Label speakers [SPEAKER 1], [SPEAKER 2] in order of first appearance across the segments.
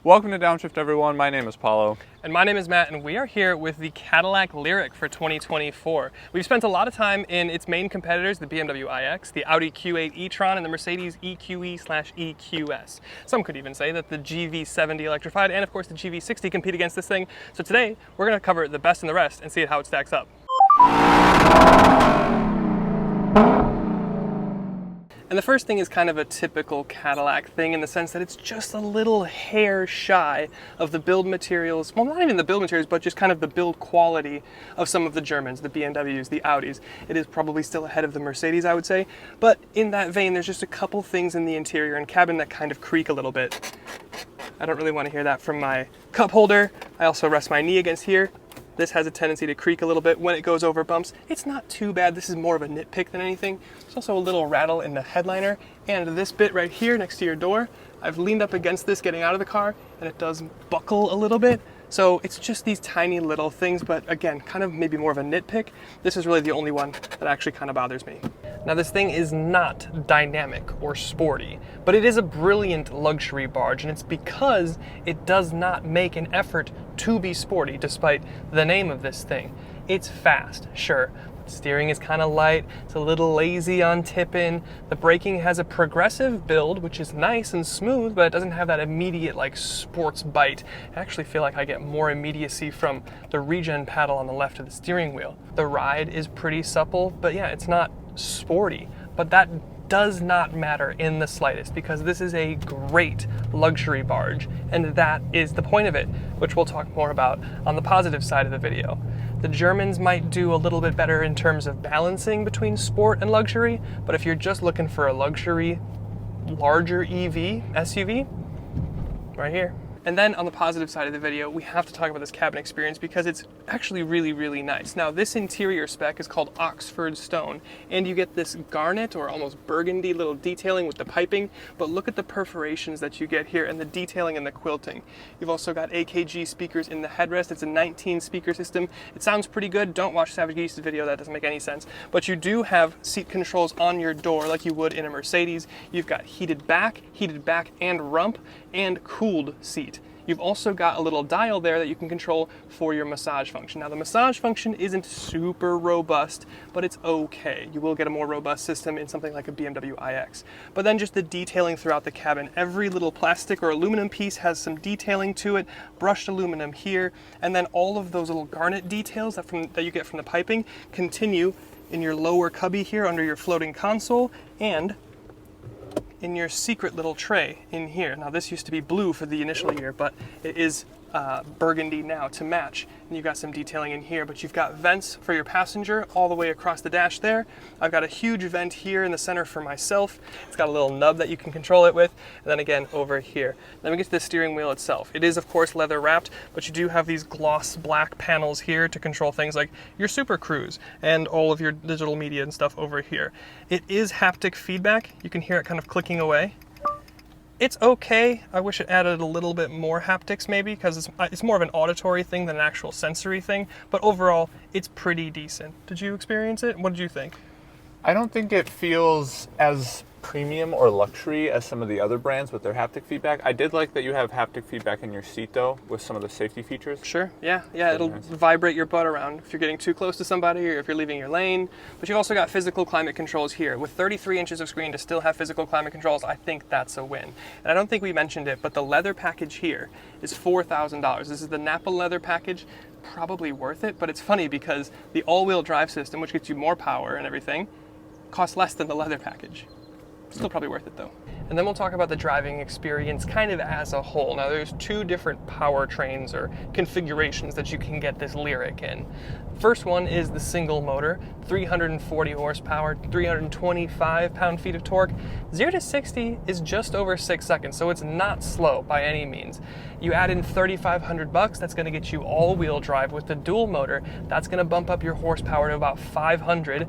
[SPEAKER 1] Welcome to Downshift, everyone. My name is Paulo.
[SPEAKER 2] And my name is Matt, and we are here with the Cadillac Lyriq for 2024. We've spent a lot of time in its main competitors, the BMW iX, the Audi Q8 e-tron, and the Mercedes EQE/EQS. Some could even say that the GV70 electrified and, of course, the GV60 compete against this thing. So today, we're going to cover the best and the rest and see how it stacks up. And the first thing is kind of a typical Cadillac thing in the sense that it's just a little hair shy of the build materials, well, not even the build materials, but just kind of the build quality of some of the Germans, the BMWs, the Audis. It is probably still ahead of the Mercedes, I would say. But in that vein, there's just a couple things in the interior and cabin that kind of creak a little bit. I don't really want to hear that from my cup holder. I also rest my knee against here. This has a tendency to creak a little bit when it goes over bumps. It's not too bad. This is more of a nitpick than anything. There's also a little rattle in the headliner, and this bit right here next to your door, I've leaned up against this getting out of the car, and it does buckle a little bit. So it's just these tiny little things, but again, kind of maybe more of a nitpick. This is really the only one that actually kind of bothers me. Now, this thing is not dynamic or sporty, but it is a brilliant luxury barge, and it's because it does not make an effort to be sporty, despite the name of this thing. It's fast, sure. Steering is kind of light, it's a little lazy on tip-in. The braking has a progressive build, which is nice and smooth, but it doesn't have that immediate like sports bite. I actually feel like I get more immediacy from the regen paddle on the left of the steering wheel. The ride is pretty supple, but yeah, it's not sporty, but that does not matter in the slightest because this is a great luxury barge, and that is the point of it, which we'll talk more about on the positive side of the video. The Germans might do a little bit better in terms of balancing between sport and luxury, but if you're just looking for a luxury, larger EV, SUV, right here. And then on the positive side of the video, we have to talk about this cabin experience because it's actually really, really nice. Now, this interior spec is called Oxford Stone, and you get this garnet or almost burgundy little detailing with the piping, but look at the perforations that you get here and the detailing and the quilting. You've also got AKG speakers in the headrest. It's a 19 speaker system. It sounds pretty good. Don't watch Savage Geese's video, that doesn't make any sense. But you do have seat controls on your door like you would in a Mercedes. You've got heated back and rump, and cooled seat. You've also got a little dial there that you can control for your massage function. Now, the massage function isn't super robust, but it's okay. You will get a more robust system in something like a BMW iX. But then just the detailing throughout the cabin. Every little plastic or aluminum piece has some detailing to it, brushed aluminum here, and then all of those little garnet details that you get from the piping continue in your lower cubby here under your floating console and in your secret little tray in here. Now, this used to be blue for the initial year, but it is burgundy now to match. And you've got some detailing in here, but you've got vents for your passenger all the way across the dash there. I've got a huge vent here in the center for myself. It's got a little nub that you can control it with. And then again, over here. Then we get to the steering wheel itself. It is, of course, leather wrapped, but you do have these gloss black panels here to control things like your Super Cruise and all of your digital media and stuff over here. It is haptic feedback. You can hear it kind of clicking away. It's okay. I wish it added a little bit more haptics maybe, because it's more of an auditory thing than an actual sensory thing, but overall, it's pretty decent. Did you experience it? What did you think?
[SPEAKER 1] I don't think it feels as premium or luxury as some of the other brands with their haptic feedback. I did like that you have haptic feedback in your seat though, with some of the safety features.
[SPEAKER 2] Sure, yeah, it'll vibrate your butt around if you're getting too close to somebody or if you're leaving your lane. But you've also got physical climate controls here. With 33 inches of screen to still have physical climate controls, I think that's a win. And I don't think we mentioned it, but the leather package here is $4,000. This is the Napa leather package. Probably worth it, but it's funny because the all-wheel drive system, which gets you more power and everything, costs less than the leather package. Still probably worth it though. And then we'll talk about the driving experience kind of as a whole. Now, there's two different powertrains or configurations that you can get this Lyriq in. First one is the single motor, 340 horsepower, 325 pound-feet of torque. 0 to 60 is just over 6 seconds, so it's not slow by any means. You add in $3,500, that's gonna get you all-wheel drive with the dual motor. That's gonna bump up your horsepower to about 500.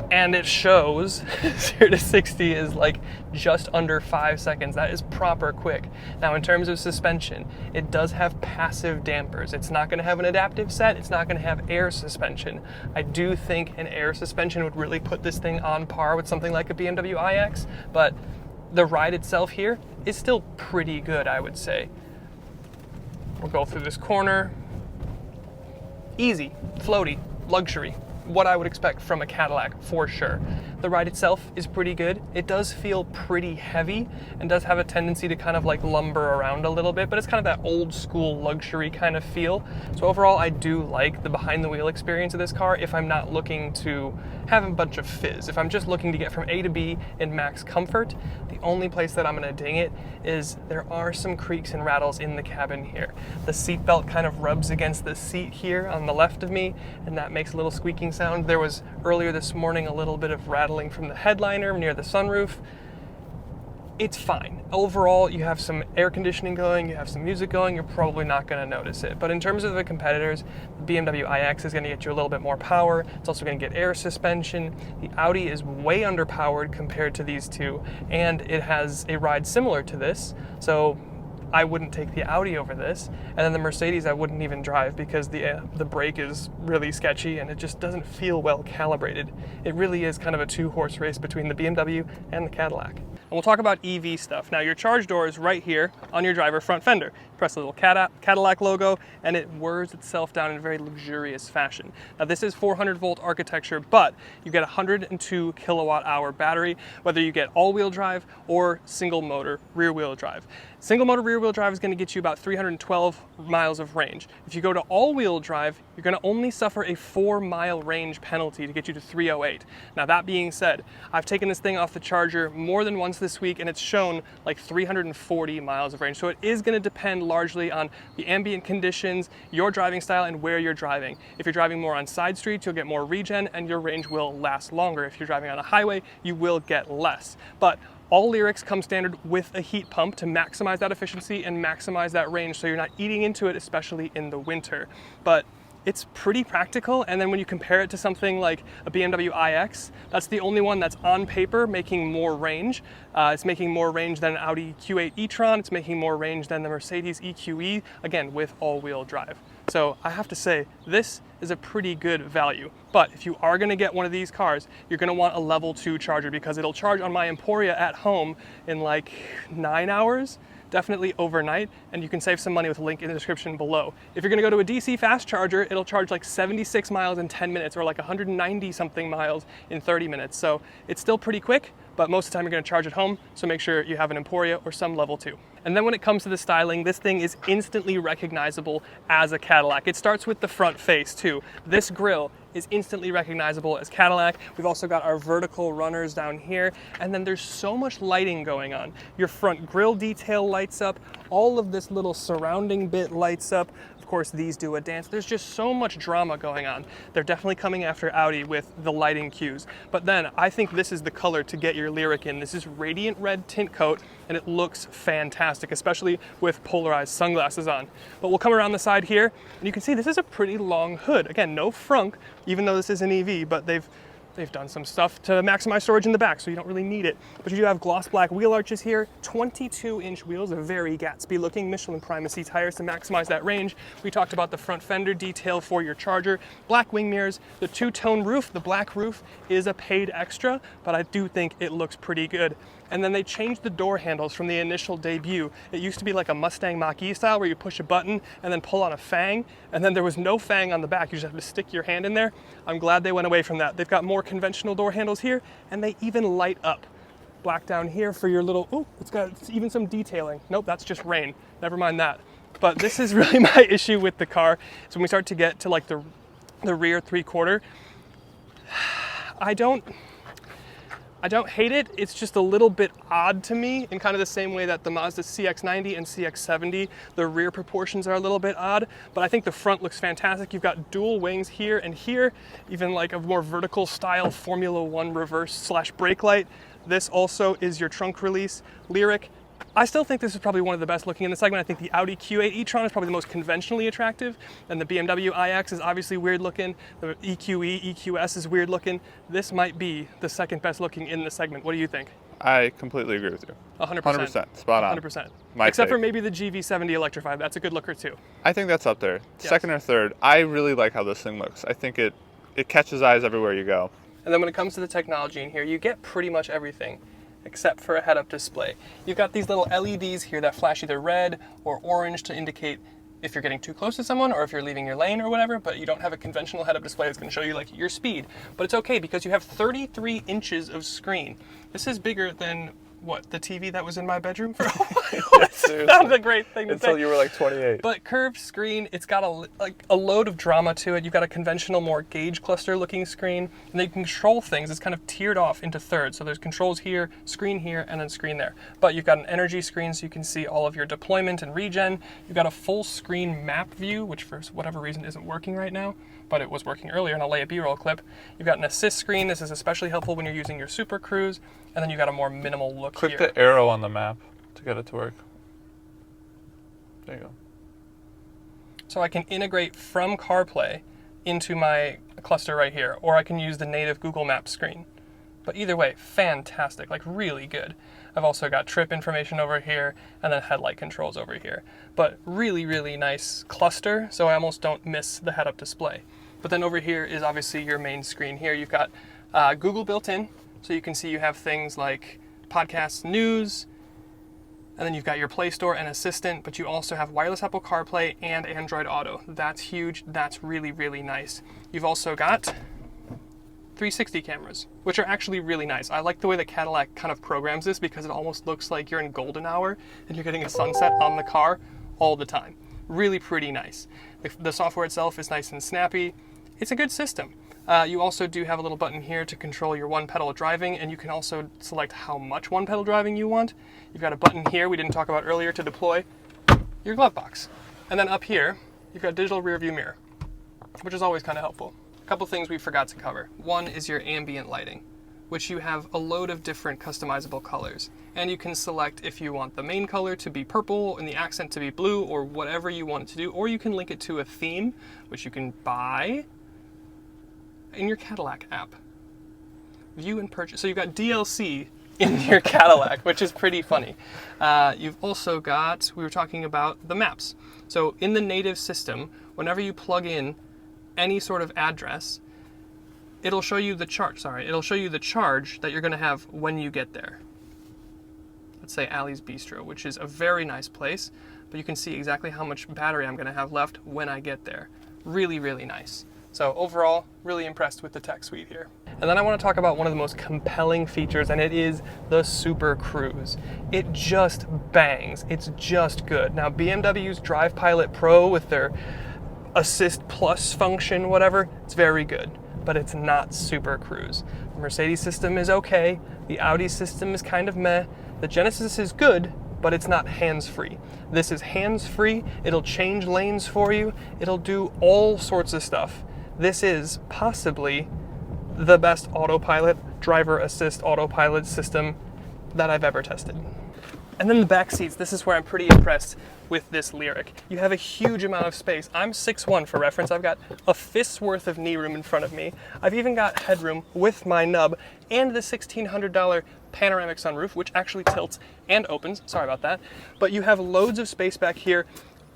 [SPEAKER 2] And it shows 0 to 60 is like just under 5 seconds. That is proper quick. Now, in terms of suspension, it does have passive dampers. It's not gonna have an adaptive set. It's not gonna have air suspension. I do think an air suspension would really put this thing on par with something like a BMW iX, but the ride itself here is still pretty good, I would say. We'll go through this corner. Easy, floaty, luxury. What I would expect from a Cadillac for sure. The ride itself is pretty good. It does feel pretty heavy and does have a tendency to kind of like lumber around a little bit, but it's kind of that old school luxury kind of feel. So overall, I do like the behind the wheel experience of this car if I'm not looking to have a bunch of fizz. If I'm just looking to get from A to B in max comfort, the only place that I'm gonna ding it is there are some creaks and rattles in the cabin here. The seatbelt kind of rubs against the seat here on the left of me, and that makes a little squeaking sound. There was earlier this morning a little bit of rattling from the headliner near the sunroof. It's fine. Overall, you have some air conditioning going, you have some music going, you're probably not going to notice it. But in terms of the competitors, the BMW iX is going to get you a little bit more power. It's also going to get air suspension. The Audi is way underpowered compared to these two, and it has a ride similar to this. So I wouldn't take the Audi over this. And then the Mercedes I wouldn't even drive because the brake is really sketchy and it just doesn't feel well calibrated. It really is kind of a two-horse race between the BMW and the Cadillac. And we'll talk about EV stuff. Now your charge door is right here on your driver front fender. Press the little Cadillac logo and it whirs itself down in a very luxurious fashion. Now this is 400 volt architecture, but you get a 102 kilowatt hour battery, whether you get all-wheel drive or single motor rear-wheel drive. Single motor rear-wheel drive is going to get you about 312 miles of range. If you go to all-wheel drive, you're going to only suffer a 4-mile range penalty to get you to 308. Now that being said, I've taken this thing off the charger more than once this week and it's shown like 340 miles of range. So it is going to depend largely on the ambient conditions, your driving style, and where you're driving. If you're driving more on side streets, you'll get more regen and your range will last longer. If you're driving on a highway, you will get less. But all Lyriqs come standard with a heat pump to maximize that efficiency and maximize that range so you're not eating into it, especially in the winter. But it's pretty practical, and then when you compare it to something like a BMW iX, that's the only one that's on paper making more range. It's making more range than an Audi Q8 e-tron, it's making more range than the Mercedes EQE, again with all-wheel drive. So I have to say, this is a pretty good value. But if you are gonna get one of these cars, you're gonna want a level 2 charger because it'll charge on my Emporia at home in like 9 hours. Definitely overnight, and you can save some money with a link in the description below. If you're gonna go to a DC fast charger, it'll charge like 76 miles in 10 minutes or like 190 something miles in 30 minutes. So it's still pretty quick, but most of the time you're gonna charge at home, so make sure you have an Emporia or some level 2. And then when it comes to the styling, this thing is instantly recognizable as a Cadillac. It starts with the front face too. This grille is instantly recognizable as Cadillac. We've also got our vertical runners down here, and then there's so much lighting going on. Your front grille detail lights up, all of this little surrounding bit lights up. Of course, these do a dance. There's just so much drama going on. They're definitely coming after Audi with the lighting cues. But then I think this is the color to get your Lyriq in. This is radiant red tint coat, and it looks fantastic, especially with polarized sunglasses on. But we'll come around the side here, and you can see this is a pretty long hood. Again, no frunk, even though this is an EV, but they've done some stuff to maximize storage in the back, so you don't really need it. But you do have gloss black wheel arches here, 22-inch wheels, a very Gatsby-looking Michelin Primacy tires to maximize that range. We talked about the front fender detail for your charger, black wing mirrors, the two-tone roof. The black roof is a paid extra, but I do think it looks pretty good. And then they changed the door handles from the initial debut. It used to be like a Mustang Mach-E style where you push a button and then pull on a fang, and then there was no fang on the back. You just have to stick your hand in there. I'm glad they went away from that. They've got more conventional door handles here, and they even light up. Black down here for your little, oh, it's got even some detailing. Nope, that's just rain. Never mind that. But this is really my issue with the car. So when we start to get to like the rear 3/4, I don't hate it, it's just a little bit odd to me in kind of the same way that the Mazda CX-90 and CX-70, the rear proportions are a little bit odd, but I think the front looks fantastic. You've got dual wings here and here, even like a more vertical style Formula One reverse / brake light. This also is your trunk release Lyriq. I still think this is probably one of the best looking in the segment. I think the Audi Q8 e-tron is probably the most conventionally attractive, and the BMW iX is obviously weird looking. The EQE, EQS is weird looking. This might be the second best looking in the segment. What do you think?
[SPEAKER 1] I completely agree with you.
[SPEAKER 2] 100%.
[SPEAKER 1] 100%. Spot on.
[SPEAKER 2] 100%.
[SPEAKER 1] My
[SPEAKER 2] Except
[SPEAKER 1] take.
[SPEAKER 2] for maybe the GV70 Electrified. That's a good looker too.
[SPEAKER 1] I think that's up there.
[SPEAKER 2] Yes.
[SPEAKER 1] Second or third. I really like how this thing looks. I think it catches eyes everywhere you go.
[SPEAKER 2] And then when it comes to the technology in here, you get pretty much everything. except for a head-up display. You've got these little LEDs here that flash either red or orange to indicate if you're getting too close to someone or if you're leaving your lane or whatever, but you don't have a conventional head-up display that's going to show you like your speed. But it's okay because you have 33 inches of screen. This is bigger than the TV that was in my bedroom for a while. It's not a great thing to say.
[SPEAKER 1] Until you were like 28.
[SPEAKER 2] But curved screen, it's got a load of drama to it. You've got a conventional, more gauge cluster looking screen, and then you can control things. It's kind of tiered off into thirds. So there's controls here, and then screen there. But you've got an energy screen so you can see all of your deployment and regen. You've got a full screen map view, which for whatever reason isn't working right now, but it was working earlier, and I'll lay a B-roll clip. You've got an assist screen. This is especially helpful when you're using your Super Cruise. And then you've got a more minimal look
[SPEAKER 1] Click
[SPEAKER 2] here.
[SPEAKER 1] the arrow on the map to get it to work. There you go.
[SPEAKER 2] So I can integrate from CarPlay into my cluster right here, or I can use the native Google Maps screen. But either way, fantastic, like really good. I've also got trip information over here and then headlight controls over here. But really, really nice cluster, so I almost don't miss the head-up display. But then over here is obviously your main screen here. You've got Google built in, so you can see you have things like podcasts, news, and then you've got your Play Store and Assistant, but you also have wireless Apple CarPlay and Android Auto. That's huge. That's really, really nice. You've also got 360 cameras, which are actually really nice. I like the way that Cadillac kind of programs this because it almost looks like you're in golden hour and you're getting a sunset on the car all the time. Really pretty nice. The software itself is nice and snappy. It's a good system. You also do have a little button here to control your one-pedal driving, and you can also select how much one-pedal driving you want. You've got a button here we didn't talk about earlier to deploy your glove box. And then up here, you've got digital rear view mirror, which is always kind of helpful. A couple things we forgot to cover. One is your ambient lighting, which you have a load of different customizable colors. And you can select if you want the main color to be purple and the accent to be blue, or whatever you want it to do, or you can link it to a theme, which you can buy in your Cadillac app. View and purchase. So you've got DLC in your Cadillac, which is pretty funny. You've also got, we were talking about the maps. So in the native system, whenever you plug in any sort of address, it'll show you the charge, it'll show you the charge that you're gonna have when you get there. Let's say Ali's Bistro, which is a very nice place, but you can see exactly how much battery I'm gonna have left when I get there. Really, really nice. So overall, really impressed with the tech suite here. And then I want to talk about one of the most compelling features, and it is the Super Cruise. It just bangs. It's just good. Now, BMW's Drive Pilot Pro with their Assist Plus function, whatever, it's very good, but it's not Super Cruise. The Mercedes system is okay. The Audi system is kind of meh. The Genesis is good, but it's not hands-free. This is hands-free. It'll change lanes for you. It'll do all sorts of stuff. This is possibly the best autopilot, driver assist autopilot system that I've ever tested. And then the back seats, this is where I'm pretty impressed with this Lyriq. You have a huge amount of space. I'm 6'1" for reference. I've got a fist's worth of knee room in front of me. I've even got headroom with my nub and the $1,600 panoramic sunroof, which actually tilts and opens. Sorry about that. But you have loads of space back here,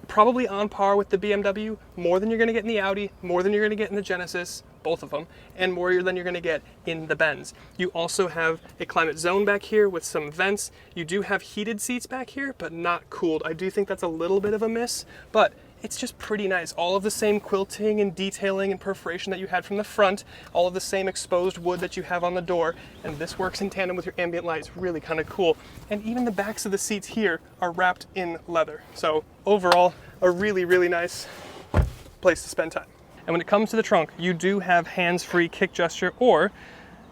[SPEAKER 2] probably on par with the BMW, more than you're going to get in the Audi, more than you're going to get in the Genesis, both of them, and more than you're going to get in the Benz. You also have a climate zone back here with some vents. You do have heated seats back here, but not cooled. I do think that's a little bit of a miss, but it's just pretty nice. All of the same quilting and detailing and perforation that you had from the front, all of the same exposed wood that you have on the door, and this works in tandem with your ambient light. It's really kind of cool. And even the backs of the seats here are wrapped in leather. So overall, a really, really nice place to spend time. And when it comes to the trunk, you do have hands-free kick gesture, or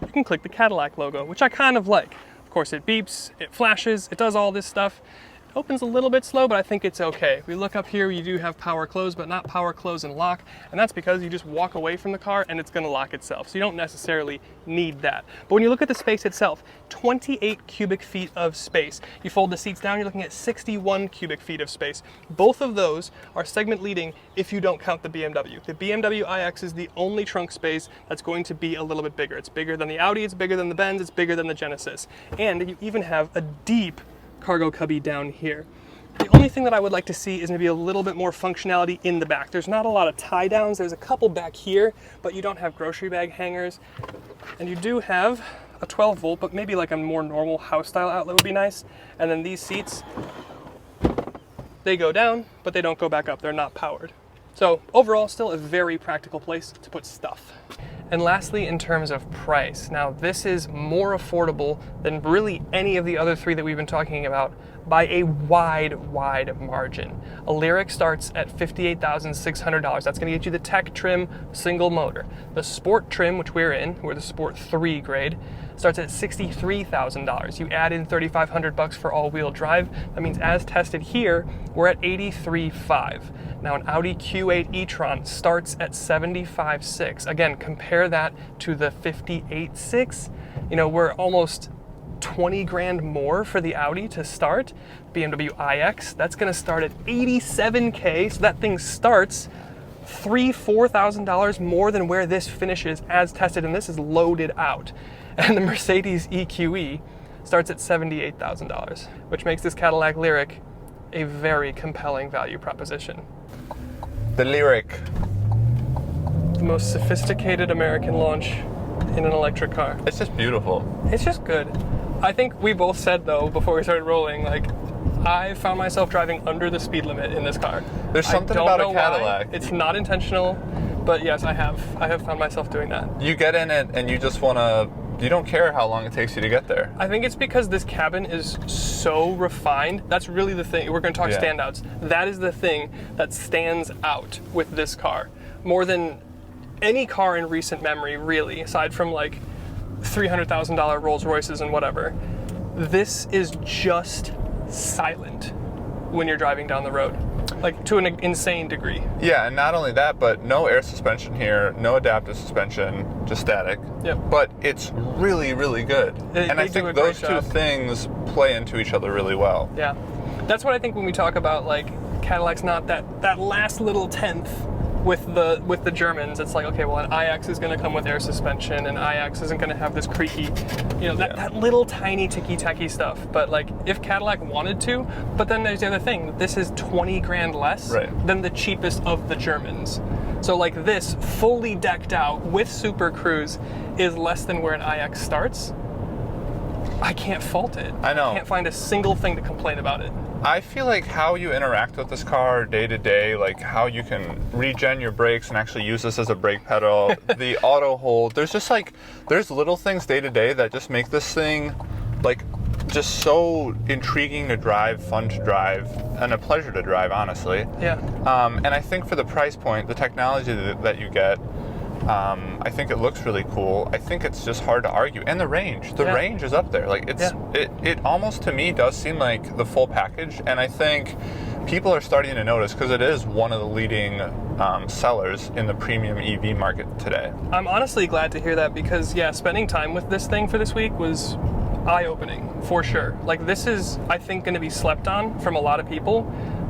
[SPEAKER 2] you can click the Cadillac logo, which I kind of like. Of course, it beeps, it flashes, it does all this stuff. It opens a little bit slow, but I think it's okay. If we look up here, you do have power close, but not power close and lock, and that's because you just walk away from the car and it's gonna lock itself, so you don't necessarily need that. But when you look at the space itself, 28 cubic feet of space. You fold the seats down, you're looking at 61 cubic feet of space. Both of those are segment leading if you don't count the BMW. The BMW iX is the only trunk space that's going to be a little bit bigger. It's bigger than the Audi, it's bigger than the Benz, it's bigger than the Genesis. And you even have a deep cargo cubby down here. The only thing that I would like to see is maybe a little bit more functionality in the back. There's not a lot of tie downs. There's a couple back here, but you don't have grocery bag hangers. And you do have a 12 volt, but maybe like a more normal house style outlet would be nice. And then these seats, they go down, but they don't go back up. They're not powered. So overall, still a very practical place to put stuff. And lastly, in terms of price, now this is more affordable than really any of the other three that we've been talking about by a wide margin. A Lyriq starts at $58,600. That's gonna get you the tech trim, single motor. The sport trim, which we're the Sport 3 grade, starts at $63,000. You add in $3,500 for all-wheel drive. That means as tested here, we're at $83,500. Now an Audi Q8 e-tron starts at $75,600. Again, compare that to the $58,600. You know, we're almost 20 grand more for the Audi to start. BMW iX, that's gonna start at $87K. So that thing starts $4,000 more than where this finishes as tested, and this is loaded out. And the Mercedes EQE starts at $78,000, which makes this Cadillac Lyriq a very compelling value proposition.
[SPEAKER 1] The Lyriq.
[SPEAKER 2] The most sophisticated American launch in an electric car.
[SPEAKER 1] It's just beautiful.
[SPEAKER 2] It's just good. I think we both said though, before we started rolling, like, I found myself driving under the speed limit in this car.
[SPEAKER 1] There's something about a Cadillac.
[SPEAKER 2] It's not intentional, but yes, I have found myself doing that.
[SPEAKER 1] You get in it and you just you don't care how long it takes you to get there.
[SPEAKER 2] I think it's because this cabin is so refined. That's really the thing. We're going to talk standouts. That is the thing that stands out with this car more than any car in recent memory, really, aside from like $300,000 Rolls Royces and whatever. This is just silent when you're driving down the road, like to an insane degree.
[SPEAKER 1] Yeah, and not only that, but no air suspension here, no adaptive suspension, just static.
[SPEAKER 2] Yep.
[SPEAKER 1] But it's really, really good. And I think those two things play into each other really well.
[SPEAKER 2] Yeah. That's what I think when we talk about like Cadillac's not that last little tenth with the Germans. It's like, okay, well, an iX is going to come with air suspension, and iX isn't going to have this creaky, that little tiny ticky-tacky stuff. But like, if Cadillac wanted to, but then there's the other thing. This is 20 grand less than the cheapest of the Germans. So like this, fully decked out with Super Cruise, is less than where an iX starts. I can't fault it.
[SPEAKER 1] I know.
[SPEAKER 2] I can't find a single thing to complain about it.
[SPEAKER 1] I feel like how you interact with this car day to day, like how you can regen your brakes and actually use this as a brake pedal, the auto hold, there's little things day to day that just make this thing like just so intriguing to drive, fun to drive, and a pleasure to drive, honestly.
[SPEAKER 2] Yeah.
[SPEAKER 1] And I think for the price point, the technology that you get, I think it looks really cool. I think it's just hard to argue. And the range. The range is up there. Like it almost to me does seem like the full package. And I think people are starting to notice because it is one of the leading sellers in the premium EV market today. I'm
[SPEAKER 2] honestly glad to hear that because spending time with this thing for this week was eye-opening for sure. Like this is, I think, going to be slept on from a lot of people,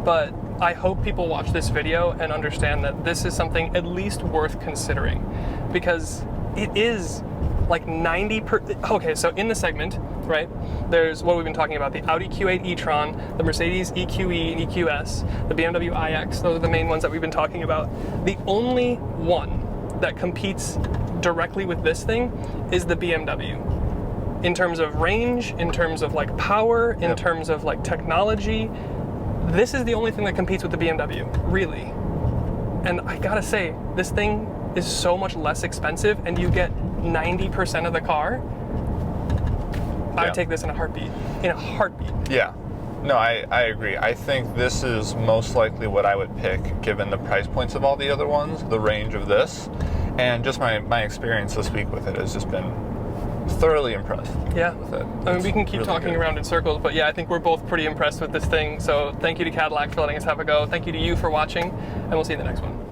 [SPEAKER 2] but I hope people watch this video and understand that this is something at least worth considering because it is like 90%. Okay, so in the segment, right, there's what we've been talking about, the Audi Q8 e-tron, the Mercedes EQE and EQS, the BMW iX. Those are the main ones that we've been talking about. The only one that competes directly with this thing is the BMW. In terms of range, in terms of like power, in terms of like technology, this is the only thing that competes with the BMW, really. And I gotta say, this thing is so much less expensive and you get 90% of the car. I would take this in a heartbeat. Yeah.
[SPEAKER 1] No, I agree. I think this is most likely what I would pick given the price points of all the other ones, the range of this, and just my experience this week with it has just been thoroughly impressed with it.
[SPEAKER 2] I mean, we can keep really talking around in circles, but I think we're both pretty impressed with this thing. So thank you to Cadillac for letting us have a go. Thank you to you for watching, and we'll see you in the next one.